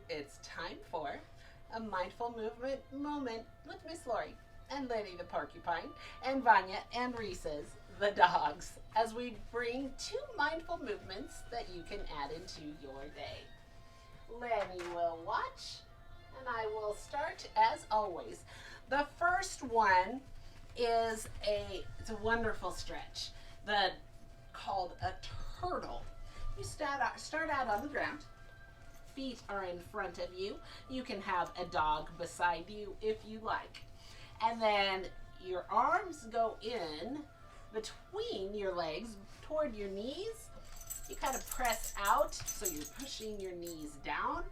It's time for a mindful movement moment with Miss Lori and Lenny the porcupine and Vanya and Reese's the dogs as we bring two mindful movements that you can add into your day. Lenny will watch and I will start as always. The first one is it's a wonderful stretch called a turtle. You start out on the ground. Feet are in front of you. You can have a dog beside you if you like. And then your arms go in between your legs toward your knees. You kind of press out so you're pushing your knees down.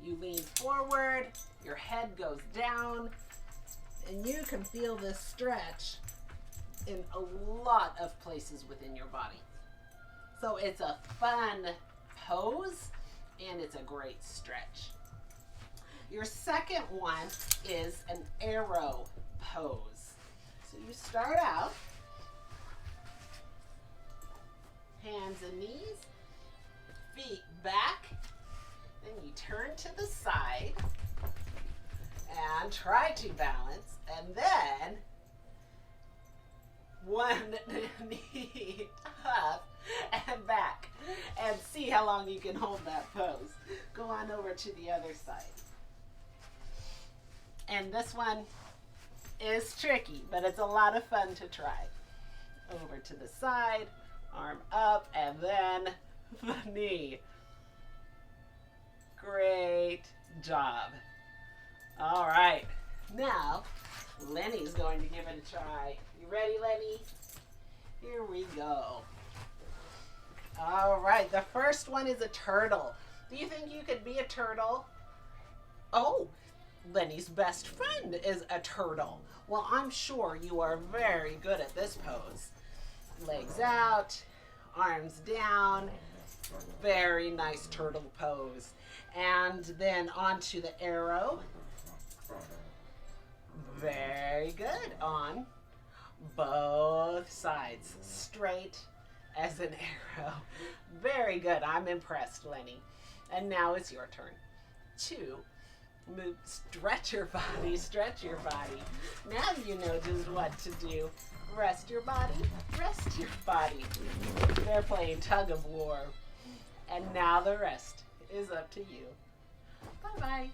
You lean forward, your head goes down, and you can feel this stretch in a lot of places within your body. So it's a fun pose and it's a great stretch. Your second one is an arrow pose. So you start out, hands and knees, feet back, then you turn to the side and try to balance, and then one knee up and back, and see how long you can hold that pose. Go on over to the other side. And this one is tricky, but it's a lot of fun to try. Over to the side, arm up, and then the knee. Great job. All right, now Lenny's going to give it a try. You ready, Lenny? Here we go. All right, the first one is a turtle. Do you think you could be a turtle? Oh, Lenny's best friend is a turtle. Well, I'm sure you are very good at this pose. Legs out, arms down. Very nice turtle pose. And then onto the arrow. Very good. On both sides. Straight as an arrow. Very good. I'm impressed, Lenny. And now it's your turn to move. Stretch your body. Stretch your body. Now you know just what to do. Rest your body. Rest your body. They're playing tug of war. And now the rest is up to you. Bye-bye.